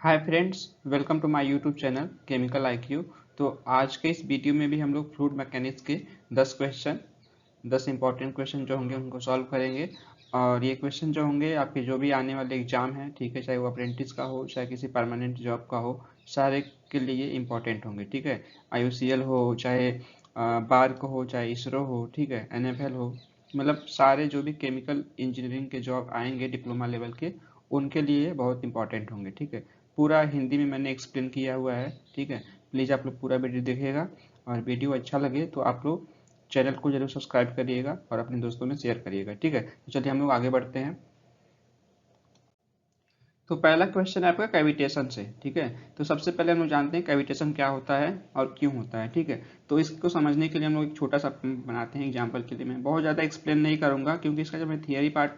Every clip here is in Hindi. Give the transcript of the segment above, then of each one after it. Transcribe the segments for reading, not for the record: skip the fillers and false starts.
Hi friends, welcome to my YouTube channel chemical IQ. तो आज के इस वीडियो में भी हम लोग फ्लूइड मैकेनिक्स के 10 इंपॉर्टेंट क्वेश्चन जो होंगे उनको सॉल्व करेंगे। और ये क्वेश्चन जो होंगे आपके जो भी आने वाले एग्जाम है, ठीक है, चाहे वो अप्रेंटिस का हो चाहे किसी परमानेंट जॉब का हो, सारे के लिए इम्पोर्टेंट होंगे। ठीक है, IUCL हो चाहे बार्क हो चाहे इसरो हो, ठीक है, NFL हो, मतलब सारे जो भी केमिकल इंजीनियरिंग के जॉब आएंगे डिप्लोमा लेवल के, उनके लिए बहुत इंपॉर्टेंट होंगे। ठीक है, पूरा हिंदी में मैंने एक्सप्लेन किया हुआ है। ठीक है, प्लीज़ आप लोग पूरा वीडियो देखिएगा और वीडियो अच्छा लगे तो आप लोग चैनल को जरूर सब्सक्राइब करिएगा और अपने दोस्तों में शेयर करिएगा। ठीक है, तो चलिए हम लोग आगे बढ़ते हैं। तो पहला क्वेश्चन है आपका कैविटेशन से। ठीक है, तो सबसे पहले हम लोग जानते हैं कैविटेशन क्या होता है और क्यों होता है। ठीक है, तो इसको समझने के लिए हम लोग एक छोटा सा बनाते हैं एग्जाम्पल के लिए। मैं बहुत ज़्यादा एक्सप्लेन नहीं करूँगा क्योंकि इसका जो मैं थियरी पार्ट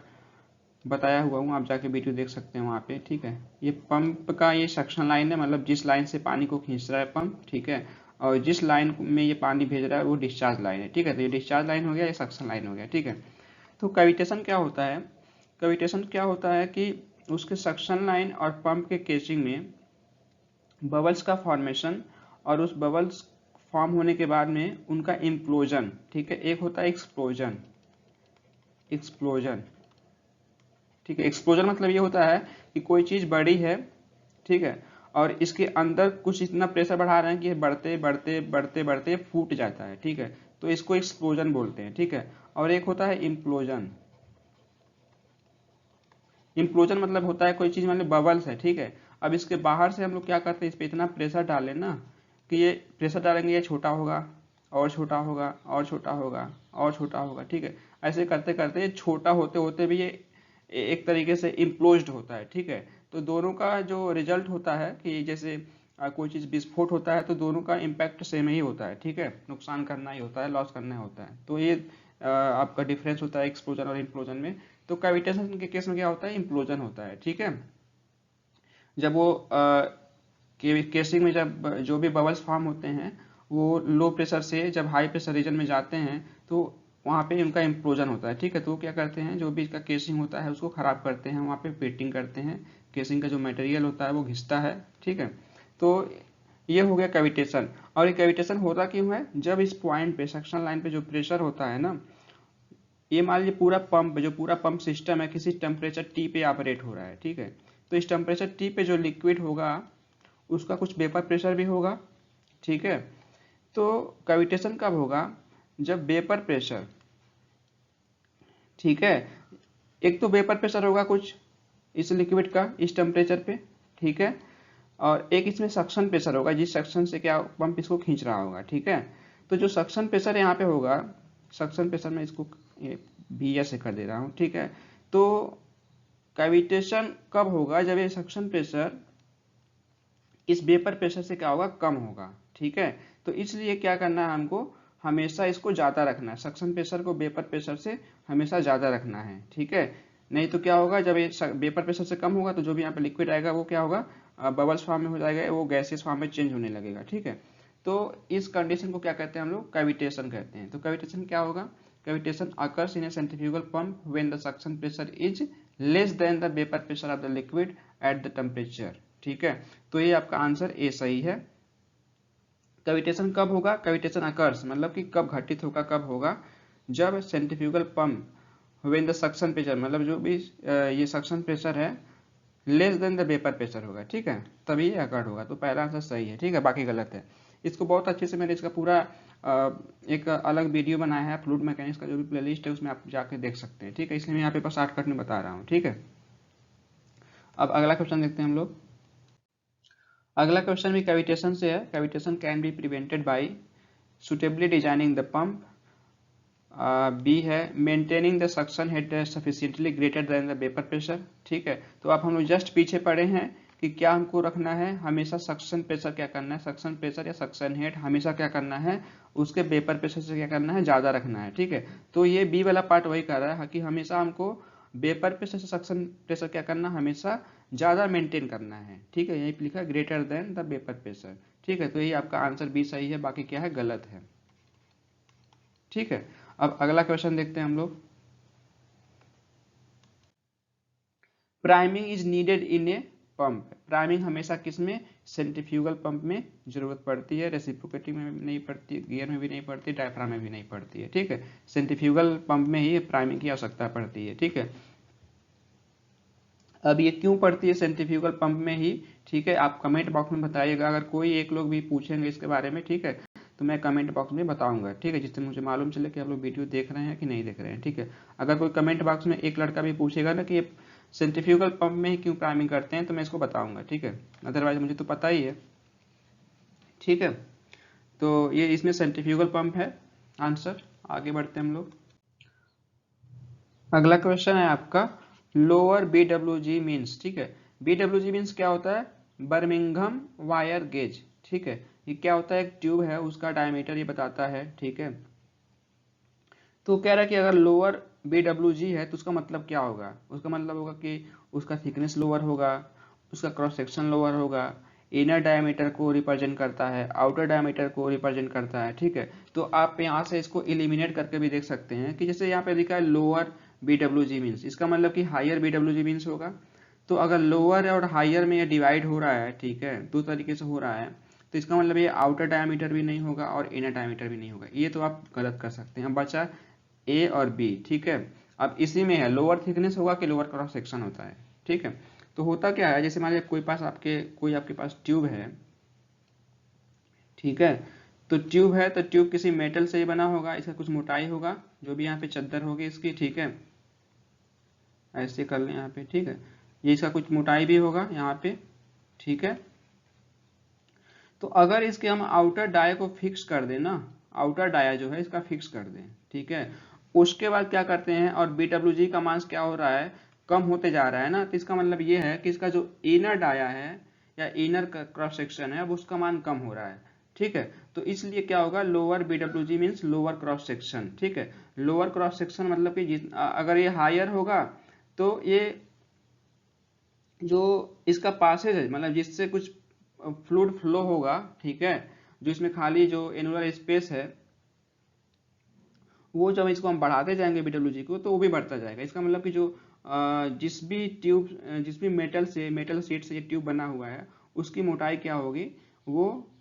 बताया हुआ हूँ, आप जाके वीडियो देख सकते हैं वहाँ पे। ठीक है, ये पंप का ये सक्शन लाइन है, मतलब जिस लाइन से पानी को खींच रहा है पंप। ठीक है, और जिस लाइन में ये पानी भेज रहा है वो डिस्चार्ज लाइन है। ठीक है, तो ये डिस्चार्ज लाइन हो गया, ये सक्शन लाइन हो गया। ठीक है, तो कैविटेशन क्या होता है? कैविटेशन क्या होता है कि उसके सक्शन लाइन और पंप के केसिंग में बबल्स का फॉर्मेशन, और उस बबल्स फॉर्म होने के बाद में उनका इम्प्लोजन। ठीक है, एक होता है एक्सप्लोजन। एक्सप्लोजन, ठीक है, एक्सप्लोजन मतलब ये होता है कि कोई चीज़ बड़ी है, ठीक है, और इसके अंदर कुछ इतना प्रेशर बढ़ा रहे हैं कि बढ़ते बढ़ते बढ़ते बढ़ते फूट जाता है। ठीक है, तो इसको एक्सप्लोजन बोलते हैं। ठीक है, और एक होता है इम्प्लोजन। इम्प्लोजन मतलब होता है कोई चीज़ मतलब बबल्स है, ठीक है, अब इसके बाहर से हम लोग क्या करते हैं, इस पर इतना प्रेशर डालें ना कि ये प्रेशर डालेंगे ये छोटा होगा और छोटा होगा और छोटा होगा और छोटा होगा। ठीक है, ऐसे करते करते ये छोटा होते होते भी ये एक तरीके से इम्प्लोज्ड होता है। ठीक है, तो दोनों का जो रिजल्ट होता है कि जैसे कोई चीज़ विस्फोट होता है तो दोनों का इम्पैक्ट सेम ही होता है। ठीक है, नुकसान करना ही होता है, लॉस करना ही होता है। तो ये आपका डिफरेंस होता है एक्सप्लोजन और इम्प्लोजन में। तो कैविटेशन के केस में क्या होता है, इम्प्लोजन होता है। ठीक है, जब वो केसिंग में जब जो भी बबल्स फॉर्म होते हैं वो लो प्रेशर से जब हाई प्रेशर रीजन में जाते हैं तो वहाँ पे उनका इम्प्लोजन होता है। ठीक है, तो वो क्या करते हैं, जो भी इसका केसिंग होता है उसको ख़राब करते हैं, वहाँ पे पेटिंग करते हैं, केसिंग का जो मटेरियल होता है वो घिसता है। ठीक है, तो ये हो गया कैविटेशन। और ये कैविटेशन होता क्यों है, जब इस पॉइंट पे सक्शन लाइन पे जो प्रेशर होता है ना, ये मान लीजिए पूरा पंप जो पूरा पंप सिस्टम है किसी टेम्परेचर T पे ऑपरेट हो रहा है। ठीक है, तो इस टेम्परेचर T पे जो लिक्विड होगा उसका कुछ वेपर प्रेशर भी होगा। ठीक है, तो कैविटेशन कब होगा, जब वेपर प्रेशर, ठीक है, एक तो वेपर प्रेशर होगा कुछ इस लिक्विड का इस टेम्परेचर पे, ठीक है, और एक इसमें सक्शन प्रेशर होगा जिस सक्शन से क्या पंप इसको खींच रहा होगा। ठीक है, तो जो सक्शन प्रेशर यहाँ पे होगा, सक्शन प्रेशर में इसको भी ऐसे कर दे रहा हूँ। ठीक है, तो कैविटेशन कब होगा, जब ये सक्शन प्रेशर इस वेपर प्रेशर से क्या होगा, कम होगा। ठीक है, तो इसलिए क्या करना है हमको, हमेशा इसको ज़्यादा रखना है, सक्शन प्रेशर को वेपर प्रेशर से हमेशा ज़्यादा रखना है। ठीक है, नहीं तो क्या होगा, जब ये वेपर प्रेशर से कम होगा तो जो भी यहाँ पे लिक्विड आएगा वो क्या होगा, बबल्स फॉर्म में हो जाएगा, वो गैसेस फॉर्म में चेंज होने लगेगा। ठीक है, तो इस कंडीशन को क्या कहते हैं हम लोग, कैविटेशन कहते हैं। तो कैविटेशन क्या होगा, cavitation occurs in A centrifugal pump when the suction pressure is less than the vapour pressure of the liquid at the temperature. ठीक है, तो ये आपका आंसर ए सही है। कैविटेशन कब होगा, कैविटेशन अकर्स मतलब कि कब घटित होगा, कब होगा, जब centrifugal pump when the suction pressure, मतलब जो भी ये सक्शन प्रेशर है less than the vapour pressure होगा। ठीक है, तभी ये अकर्ड होगा। तो पहला आंसर सही है। ठीक है, बाकी गलत है। इसको बहुत अच्छे से मैंने इसका पूरा एक अलग वीडियो बनाया है, फ्लूइड मैकेनिक्स का जो भी प्लेलिस्ट है उसमें आप जाके देख सकते हैं। ठीक है, इसलिए मैं यहाँ पे बस शॉर्टकट में बता रहा हूँ। ठीक है, अब अगला क्वेश्चन देखते हैं हम लोग। अगला क्वेश्चन भी कैविटेशन से है। Cavitation can be prevented by suitably designing the pump. By है maintaining the suction head sufficiently greater than the vapour pressure. ठीक है, तो आप हम लोग जस्ट पीछे पढ़े हैं कि क्या हमको रखना है, हमेशा सक्शन प्रेशर क्या करना है, सक्शन प्रेशर या सक्शन हेड हमेशा क्या करना है, उसके वेपर प्रेशर से क्या करना है, ज़्यादा रखना है। ठीक है, तो ये बी वाला पार्ट वही कर रहा है कि हमेशा हमको वेपर प्रेशर से सक्शन प्रेशर क्या करना, हमेशा ज़्यादा मेंटेन करना है। ठीक है, यही लिखा greater than the vapour pressure. ठीक है, तो यही आपका आंसर बी सही है, बाकी क्या है गलत है। ठीक है, अब अगला क्वेश्चन देखते हैं हम लोग। Priming is needed in a pump. Priming हमेशा किस में, सेंट्रीफ्यूगल पंप में जरूरत पड़ती है, रेसिप्रोकेटिंग में नहीं पड़ती, गियर में भी नहीं पड़ती, डायफ्राम में भी नहीं पड़ती है, ठीक है। सेंट्रीफ्यूगल पंप में ही प्राइमिंग की आवश्यकता पड़ती है, ठीक है। अब ये क्यों पड़ती है सेंट्रीफ्यूगल पंप में ही, ठीक है, आप कमेंट बॉक्स में बताइएगा। अगर कोई एक लोग भी पूछेंगे इसके बारे में, ठीक है, तो मैं कमेंट बॉक्स में बताऊंगा, ठीक है, जिससे मुझे मालूम चले कि आप लोग वीडियो देख रहे हैं कि नहीं देख रहे हैं, ठीक है। अगर कोई कमेंट बॉक्स में एक लड़का भी पूछेगा ना कि ये सेंट्रीफ्यूगल पंप में ही क्यों प्राइमिंग करते हैं, तो मैं इसको बताऊंगा, ठीक है। अदरवाइज मुझे तो पता ही है, ठीक है। तो ये इसमें सेंट्रीफ्यूगल पंप है आंसर। आगे बढ़ते हैं हम लोग। अगला क्वेश्चन है आपका, लोअर BWG मीन्स, ठीक है। BWG मीन्स क्या होता है, बर्मिंघम वायर गेज, ठीक है। ये क्या होता है, एक ट्यूब है, उसका डायमीटर ये बताता है, ठीक है। तो कह रहा है कि अगर लोअर BWG है तो उसका मतलब क्या होगा, उसका मतलब होगा कि उसका थिकनेस लोअर होगा, उसका क्रॉस सेक्शन लोअर होगा, इनर डायमीटर को रिप्रेजेंट करता है, आउटर डायमीटर को रिप्रेजेंट करता है, ठीक है। तो आप यहाँ से इसको एलिमिनेट करके भी देख सकते हैं कि जैसे यहाँ पे लिखा है लोअर BWG मीन्स, इसका मतलब कि हायर BWG मीन्स होगा। तो अगर लोअर और हायर में ये डिवाइड हो रहा है, ठीक है, दो तरीके से हो रहा है, तो इसका मतलब ये आउटर डायमीटर भी नहीं होगा और इनर डायमीटर भी नहीं होगा, ये तो आप गलत कर सकते हैं। अब बचा ए और बी, ठीक है। अब इसी में है लोअर थिकनेस होगा कि लोअर क्रॉस सेक्शन होता है, ठीक है। तो होता क्या है, जैसे मान लीजिए कोई आपके पास ट्यूब है, ठीक है। तो ट्यूब है, तो ट्यूब किसी मेटल से ही बना होगा, इसका कुछ मोटाई होगा, जो भी यहाँ पे चद्दर होगी इसकी, ठीक है, ऐसे कर लें यहाँ पे, ठीक है। ये इसका कुछ मोटाई भी होगा यहाँ पे, ठीक है। तो अगर इसके हम आउटर डाया को फिक्स कर दें ना, आउटर डाया जो है इसका फिक्स कर दें, ठीक है, उसके बाद क्या करते हैं, और BWG का मास क्या हो रहा है, कम होते जा रहा है ना, तो इसका मतलब ये है कि इसका जो इनर डाया है या इनर क्रॉस सेक्शन है, अब उसका मान कम हो रहा है, ठीक है। तो इसलिए क्या होगा, lower BWG means lower cross section, ठीक है। लोअर क्रॉस सेक्शन मतलब कि अगर ये हायर होगा तो ये जो इसका पासेज है, मतलब जिससे कुछ फ्लूइड फ्लो होगा, ठीक है, जो इसमें खाली जो एनुलर स्पेस है, वो जब इसको हम बढ़ाते जाएंगे BWG को, तो वो भी बढ़ता जाएगा। इसका मतलब कि जो जिस भी मेटल शीट से ये ट्यूब बना हुआ है, उसकी मोटाई क्या होगी, वो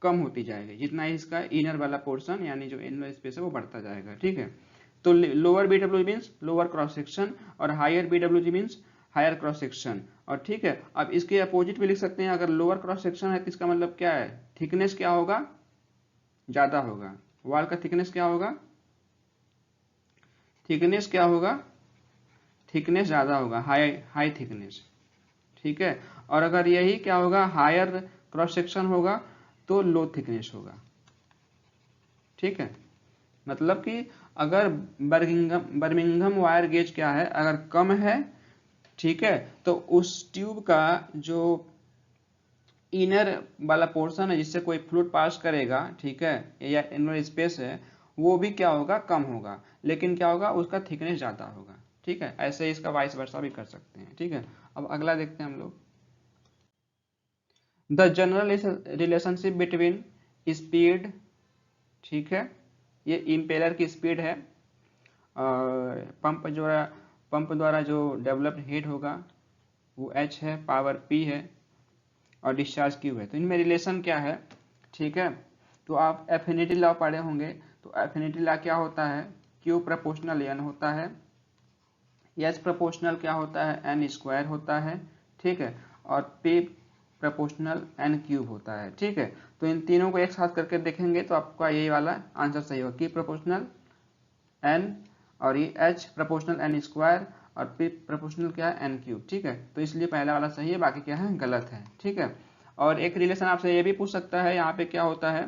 कम होती जाएगी, जितना इसका इनर वाला पोर्शन यानी जो एनुलर स्पेस है वो बढ़ता जाएगा, ठीक है। तो lower BWG means lower cross section और higher BWG means higher cross section, और ठीक है। अब इसके अपोजिट भी लिख सकते हैं, अगर लोअर क्रॉस सेक्शन है तो इसका मतलब क्या है, थिकनेस क्या होगा, ज्यादा होगा, वॉल का थिकनेस क्या होगा, थिकनेस क्या होगा, थिकनेस ज्यादा होगा, हाई हाई थिकनेस, ठीक है। और अगर यही क्या होगा, हायर क्रॉस सेक्शन होगा तो लो थिकनेस होगा, ठीक है। मतलब कि अगर बर्मिंघम वायर गेज क्या है, अगर कम है, ठीक है, तो उस ट्यूब का जो इनर वाला पोर्शन है जिससे कोई फ्लूइड पास करेगा, ठीक है, या इनर स्पेस है, वो भी क्या होगा, कम होगा, लेकिन क्या होगा, उसका थिकनेस ज्यादा होगा, ठीक है। ऐसे इसका वाइस वर्सा भी कर सकते हैं, ठीक है। अब अगला देखते हैं हम लोग, the general relationship between speed, ठीक है, ये इम्पेलर की स्पीड है, और पंप द्वारा जो डेवलप्ड हेड होगा वो h है, पावर p है, और डिस्चार्ज q है। तो इनमें रिलेशन क्या है, ठीक है। तो आप एफिनिटी लॉ पढ़े होंगे, तो एफिनिटी लॉ क्या होता है, q प्रोपोर्शनल n होता है, h प्रोपोर्शनल क्या होता है, n स्क्वायर होता है, ठीक है, और p प्रोपोर्शनल n क्यूब होता है, ठीक है। तो इन तीनों को एक साथ करके देखेंगे तो आपका यही वाला आंसर सही होगा, q प्रोपोर्शनल n, और ये h प्रोपोर्शनल n स्क्वायर, और p प्रोपोर्शनल क्या है, n क्यूब, ठीक है। तो इसलिए पहला वाला सही है, बाकी क्या है, गलत है, ठीक है। और एक रिलेशन आपसे ये भी पूछ सकता है, यहाँ पे क्या होता है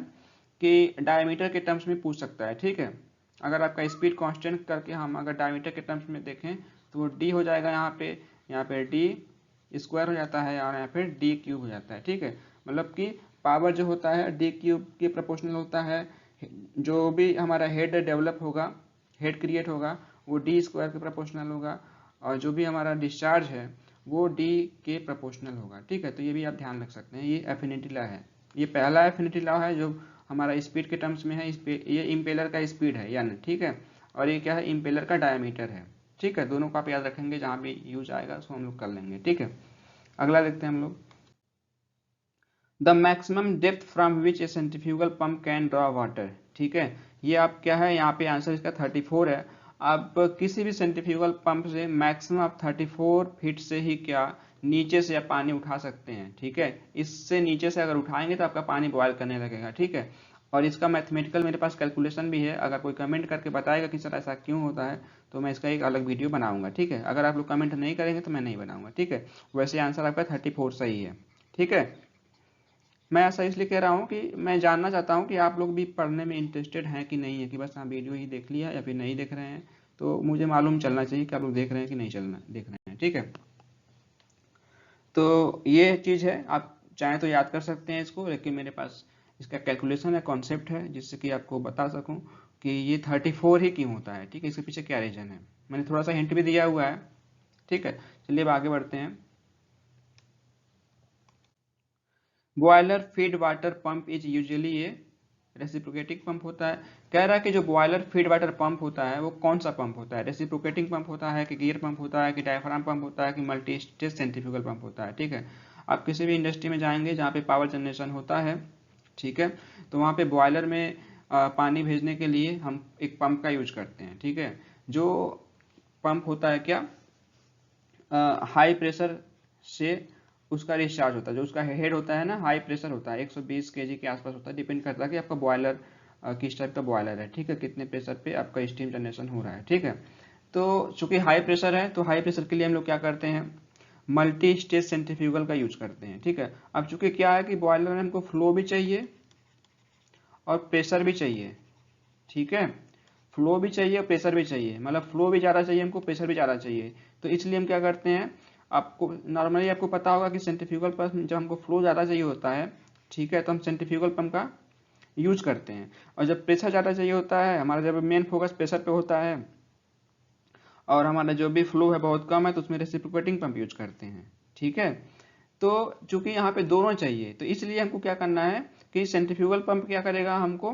कि डायमीटर के टर्म्स में पूछ सकता है, ठीक है। अगर आपका स्पीड कांस्टेंट करके हम अगर डायमीटर के टर्म्स में देखें तो वो d हो जाएगा, यहाँ पे d स्क्वायर हो जाता है, और यहाँ पे d क्यूब हो जाता है, ठीक है। मतलब कि पावर जो होता है d क्यूब के प्रोपोर्शनल होता है, जो भी हमारा हेड डेवलप होगा, हेड क्रिएट होगा, वो डी स्क्वायर के प्रोपोर्शनल होगा, और जो भी हमारा डिस्चार्ज है वो डी के प्रोपोर्शनल होगा, ठीक है। तो ये भी आप ध्यान रख सकते हैं, ये एफिनिटी लॉ है, ये पहला एफिनिटी लॉ है जो हमारा स्पीड के टर्म्स में है, ये इम्पेलर का स्पीड है यानी, ठीक है, और ये क्या है, इम्पेलर का डायमीटर है, ठीक है। दोनों को आप याद रखेंगे, जहाँ भी यूज आएगा उसको हम लोग कर लेंगे, ठीक है। अगला देखते हैं हम लोग, the maximum depth from which A centrifugal pump can draw water. ठीक है, ये आप क्या है, यहाँ पे आंसर इसका 34 है। आप किसी भी सेंट्रीफ्यूगल पंप से मैक्सिमम आप 34 फीट से ही क्या नीचे से आप पानी उठा सकते हैं। ठीक है, इससे नीचे से अगर उठाएंगे तो आपका पानी बॉयल करने लगेगा। ठीक है, और इसका मैथमेटिकल मेरे पास कैलकुलेशन भी है, अगर कोई कमेंट करके बताएगा कि सर ऐसा क्यों होता है तो मैं इसका एक अलग वीडियो बनाऊंगा। ठीक है, अगर आप लोग कमेंट नहीं करेंगे तो मैं नहीं बनाऊंगा। ठीक है, वैसे आंसर आपका 34 सही है। ठीक है, मैं ऐसा इसलिए कह रहा हूँ कि मैं जानना चाहता हूँ कि आप लोग भी पढ़ने में इंटरेस्टेड हैं कि नहीं है, कि बस हाँ वीडियो ही देख लिया या फिर नहीं देख रहे हैं। तो मुझे मालूम चलना चाहिए कि आप लोग देख रहे हैं कि नहीं चलना देख रहे हैं। ठीक है, तो ये चीज़ है, आप चाहें तो याद कर सकते हैं इसको, लेकिन मेरे पास इसका कैलकुलेशन है, कॉन्सेप्ट है, जिससे कि आपको बता सकूं कि ये 34 ही क्यों होता है। ठीक है, इसके पीछे क्या रीजन है, मैंने थोड़ा सा हिंट भी दिया हुआ है। ठीक है, चलिए अब आगे बढ़ते हैं। Boiler feed water pump is usually A reciprocating pump होता है। कह रहा है कि जो बॉयलर फीड वाटर पंप होता है वो कौन सा पंप होता है, रेसिप्रोकेटिंग पंप होता है कि गियर पंप होता है कि डायफ्राम पंप होता है कि मल्टी स्टेज सेंट्रीफ्यूगल पंप होता है। ठीक है, आप किसी भी इंडस्ट्री में जाएंगे जहाँ पे पावर जनरेशन होता है, ठीक है, तो वहाँ पे बॉयलर में पानी भेजने के लिए हम एक पंप का यूज करते हैं। ठीक है, जो पंप होता है क्या, हाई प्रेशर से उसका डिस्चार्ज होता है, जो उसका हेड होता है ना, हाई प्रेशर होता है, 120 केजी के आसपास होता है, डिपेंड करता है कि आपका बॉयलर किस टाइप का बॉयलर है। ठीक है, कितने प्रेशर पे आपका स्टीम जनरेशन हो रहा है। ठीक है, तो चूंकि हाई प्रेशर है तो हाई प्रेशर के लिए हम लोग क्या करते हैं, मल्टी स्टेज सेंट्रीफ्यूगल का यूज करते हैं। ठीक है, अब चूंकि क्या है कि बॉयलर में हमको फ्लो भी चाहिए और प्रेशर भी चाहिए। ठीक है, फ्लो भी चाहिए और प्रेशर भी चाहिए, मतलब फ्लो भी ज़्यादा चाहिए हमको, प्रेशर भी ज़्यादा चाहिए। तो इसलिए हम क्या करते हैं, आपको नॉर्मली आपको पता होगा कि सेंट्रीफ्यूगल पंप जब हमको फ्लो ज़्यादा चाहिए होता है, ठीक है, तो हम सेंट्रीफ्यूगल पंप का यूज करते हैं। और जब प्रेशर ज़्यादा चाहिए होता है, हमारा जब मेन फोकस प्रेशर पे होता है और हमारा जो भी फ्लो है बहुत कम है, तो उसमें रेसिप्रोकेटिंग पंप यूज करते हैं। ठीक है, तो चूंकि यहाँ पे दोनों चाहिए तो इसलिए हमको क्या करना है कि सेंट्रीफ्यूगल पंप क्या करेगा, हमको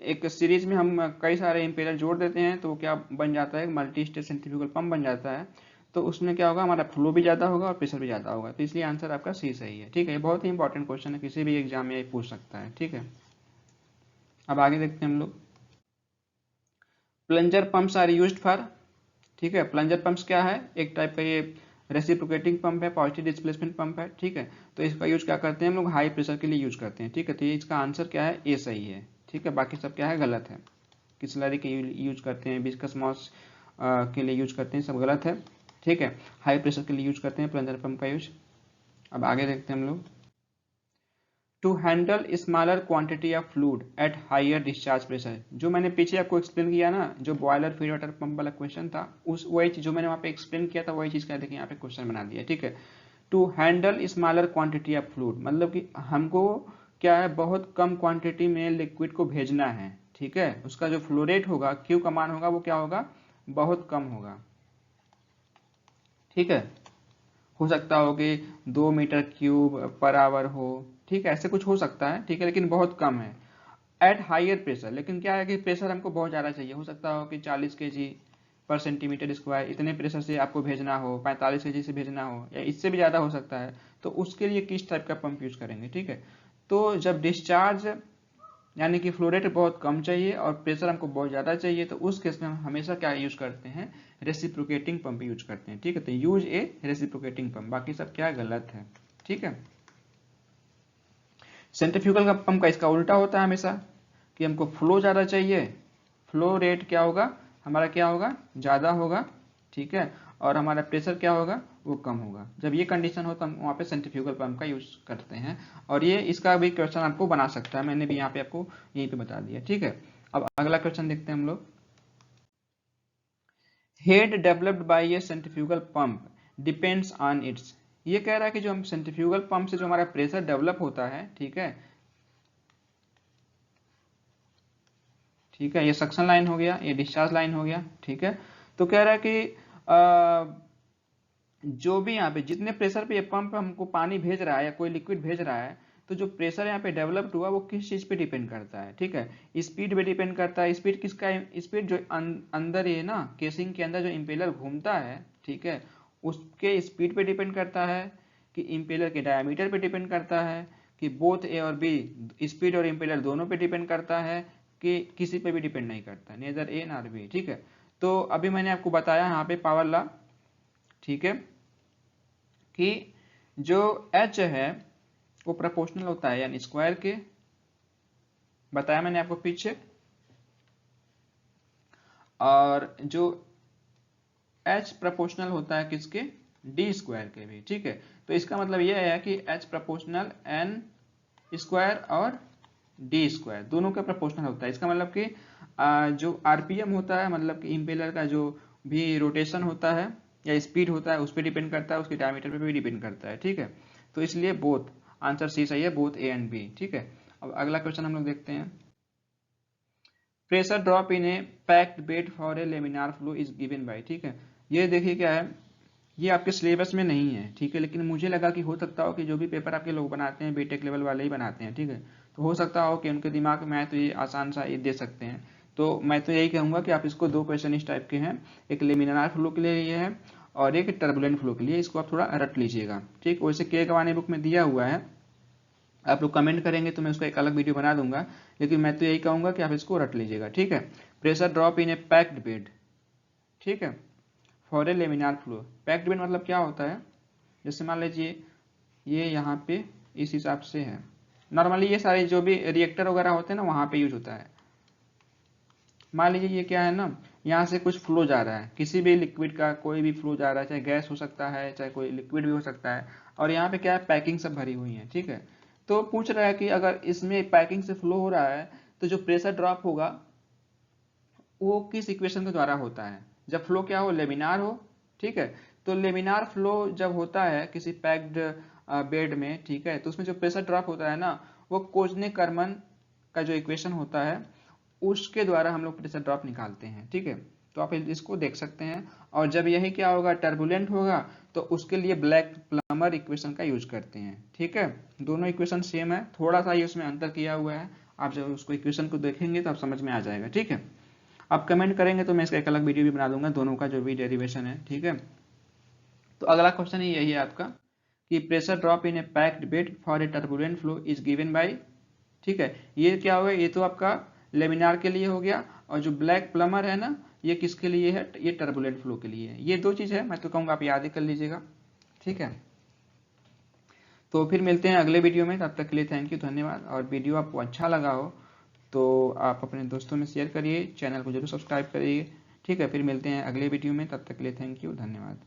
एक सीरीज में हम कई सारे इम्पेलर जोड़ देते हैं तो क्या बन जाता है, मल्टी स्टेज सेंट्रीफ्यूगल पंप बन जाता है। तो उसमें क्या होगा, हमारा फ्लो भी ज़्यादा होगा और प्रेशर भी ज़्यादा होगा। तो इसलिए आंसर आपका सी सही है। ठीक है, ये बहुत ही इंपॉर्टेंट क्वेश्चन है, किसी भी एग्जाम में ये पूछ सकता है। ठीक है, अब आगे देखते हैं हम लोग, plunger pumps are used for. ठीक है, प्लंजर पंप्स क्या है, एक टाइप का ये रेसिप्रोकेटिंग पंप है, पॉजिटिव डिस्प्लेसमेंट पंप है। ठीक है, तो इसका यूज क्या करते हैं हम लोग, हाई प्रेशर के लिए यूज करते हैं। ठीक है, तो ये इसका आंसर क्या है, ए सही है। ठीक है, बाकी सब क्या है, गलत है। किसलरी के यूज करते हैं, विस्कस मॉस के लिए यूज करते हैं, सब गलत है। ठीक है, हाई प्रेशर के लिए यूज करते हैं प्लंजर पंप का यूज। अब आगे देखते हैं हम लोग, to handle smaller quantity of fluid at higher discharge pressure. जो मैंने पीछे आपको एक्सप्लेन किया ना, जो बॉयलर फीड वाटर पंप वाला क्वेश्चन था, उस वही चीज जो मैंने वहाँ पे एक्सप्लेन किया था, वही चीज का देखिए यहाँ पे क्वेश्चन बना दिया। ठीक है, to handle smaller quantity of fluid, मतलब कि हमको क्या है, बहुत कम क्वांटिटी में लिक्विड को भेजना है। ठीक है, उसका जो फ्लो रेट होगा, क्यू का मान होगा, वो क्या होगा, बहुत कम होगा। ठीक है, हो सकता हो कि 2 मीटर क्यूब पर आवर हो। ठीक है, ऐसे कुछ हो सकता है। ठीक है, लेकिन बहुत कम है एट हायर प्रेशर। लेकिन क्या है कि प्रेशर हमको बहुत ज़्यादा चाहिए, हो सकता हो कि 40 केजी पर सेंटीमीटर स्क्वायर इतने प्रेशर से आपको भेजना हो, 45 केजी से भेजना हो, या इससे भी ज़्यादा हो सकता है। तो उसके लिए किस टाइप का पंप यूज करेंगे। ठीक है, तो जब डिस्चार्ज यानी कि फ्लो रेट बहुत कम चाहिए और प्रेशर हमको बहुत ज़्यादा चाहिए, तो उस केस में हम हमेशा क्या यूज करते हैं, रेसिप्रोकेटिंग पंप यूज करते हैं। ठीक है, तो यूज ए रेसिप्रोकेटिंग पंप, बाकी सब क्या गलत है। ठीक है, सेंट्रीफ्यूगल का पंप का इसका उल्टा होता है हमेशा, कि हमको फ्लो ज़्यादा चाहिए, फ्लो रेट क्या होगा, हमारा क्या होगा, ज़्यादा होगा। ठीक है, और हमारा प्रेशर क्या होगा, वो कम होगा। जब ये कंडीशन हो तो हम वहाँ पे सेंट्रीफ्यूगल पंप का यूज करते हैं। और ये इसका भी क्वेश्चन आपको बना सकता है, मैंने भी यहाँ पे आपको यहीं पे बता दिया। ठीक है, अब अगला क्वेश्चन देखते हैं हम लोग, head developed by A centrifugal pump depends on it's. ये कह रहा है कि जो हम सेंट्रीफ्यूगल पंप से जो हमारा प्रेशर डेवलप होता है, ठीक है, ठीक है, ये सक्शन लाइन हो गया, ये डिस्चार्ज लाइन हो गया। ठीक है, तो कह रहा है कि जो भी यहाँ पे जितने प्रेशर पे ये पंप हमको पानी भेज रहा है या कोई लिक्विड भेज रहा है, तो जो प्रेशर यहाँ पे डेवलप्ड हुआ वो किस चीज पे डिपेंड करता है। ठीक है, स्पीड पे डिपेंड करता है। स्पीड किसका, स्पीड जो अंदर ये ना केसिंग के अंदर जो इम्पेलर घूमता है, ठीक है, उसके स्पीड पे डिपेंड करता है, कि इम्पेलर के डायमीटर पे डिपेंड करता है, कि बोथ ए और बी स्पीड और इम्पेलर दोनों पे डिपेंड करता है, कि किसी पे भी डिपेंड नहीं करता, नेदर ए नॉर बी। ठीक है, तो अभी मैंने आपको बताया यहाँ पे पावर लॉ, ठीक है, कि जो एच है वो प्रोपोर्शनल होता है यानी स्क्वायर के, बताया मैंने आपको पीछे, और जो एच प्रोपोर्शनल होता है किसके, डी स्क्वायर के भी। ठीक है, तो इसका मतलब यह है कि एच प्रोपोर्शनल एन स्क्वायर और डी स्क्वायर दोनों का प्रोपोर्शनल होता है। इसका मतलब कि जो आरपीएम होता है, मतलब कि इम्पेलर का जो भी रोटेशन होता है या स्पीड होता है उस पर डिपेंड करता है, उसके डायमीटर पे भी डिपेंड करता है। ठीक है, तो इसलिए बोथ, आंसर सी सही है, बोथ ए एंड बी। ठीक है, अब अगला क्वेश्चन हम लोग देखते हैं। Pressure drop in A packed bed for a laminar flow is given by. ठीक है, ये देखिए क्या है, ये आपके सिलेबस में नहीं है। ठीक है, लेकिन मुझे लगा कि हो सकता हो कि जो भी पेपर आपके लोग बनाते हैं बीटेक लेवल वाले ही बनाते हैं। ठीक है, तो हो सकता हो कि उनके दिमाग में तो ये आसान सा ये दे सकते हैं। तो मैं तो यही कहूँगा कि आप इसको दो क्वेश्चन इस टाइप के हैं, एक लेमिनार फ्लो के लिए ये है और एक टर्बुलेंट फ्लो के लिए, इसको आप थोड़ा रट लीजिएगा। ठीक, वैसे के गवाने बुक में दिया हुआ है, आप लोग कमेंट करेंगे तो मैं उसका एक अलग वीडियो बना दूंगा, लेकिन मैं तो यही कहूँगा कि आप इसको रट लीजिएगा। ठीक है, pressure drop in A packed bed, ठीक है, for a laminar flow. Packed bed मतलब क्या होता है, जैसे मान लीजिए ये यहाँ पे इस हिसाब से है, नॉर्मली ये सारे जो भी रिएक्टर वगैरह होते हैं ना वहाँ पे यूज होता है। मान लीजिए ये क्या है ना, यहाँ से कुछ फ्लो जा रहा है, किसी भी लिक्विड का कोई भी फ्लो जा रहा है, चाहे गैस हो सकता है चाहे कोई लिक्विड भी हो सकता है, और यहाँ पे क्या है, पैकिंग सब भरी हुई है। ठीक है, तो पूछ रहा है कि अगर इसमें पैकिंग से फ्लो हो रहा है तो जो प्रेशर ड्रॉप होगा वो किस इक्वेशन के द्वारा होता है, जब फ्लो क्या हो, लेमिनार हो। ठीक है, तो लेमिनार फ्लो जब होता है किसी पैक्ड बेड में, ठीक है, तो उसमें जो प्रेशर ड्रॉप होता है ना, वो कोजने-कर्मन का जो इक्वेशन होता है उसके द्वारा हम लोग प्रेशर ड्रॉप निकालते हैं। ठीक है, तो आप इसको देख सकते हैं। और जब यही क्या होगा, टर्बुलेंट होगा, तो उसके लिए ब्लैक प्लमर इक्वेशन का यूज करते हैं। ठीक है, दोनों इक्वेशन सेम है, थोड़ा सा ही उसमें अंतर किया हुआ है, आप जब उसको इक्वेशन को देखेंगे तो आप समझ में आ जाएगा। ठीक है, आप कमेंट करेंगे तो मैं इसका एक अलग वीडियो भी बना दूंगा, दोनों का जो भी डेरिवेशन है। ठीक है, तो अगला क्वेश्चन ही यही है आपका, कि pressure drop in A packed bed for a turbulent flow is given by. ठीक है, ये क्या होगा, ये तो आपका लेमिनार के लिए हो गया, और जो ब्लैक प्लमर है ना, ये किसके लिए है, ये टर्बुलेंट फ्लो के लिए है। ये दो चीज है, मैं तो कहूँगा आप याद ही कर लीजिएगा। ठीक है, तो फिर मिलते हैं अगले वीडियो में, तब तक के लिए थैंक यू, धन्यवाद। और वीडियो आपको अच्छा लगा हो तो आप अपने दोस्तों में शेयर करिए, चैनल को जरूर सब्सक्राइब करिए। ठीक है, फिर मिलते हैं अगले वीडियो में, तब तक के लिए थैंक यू, धन्यवाद।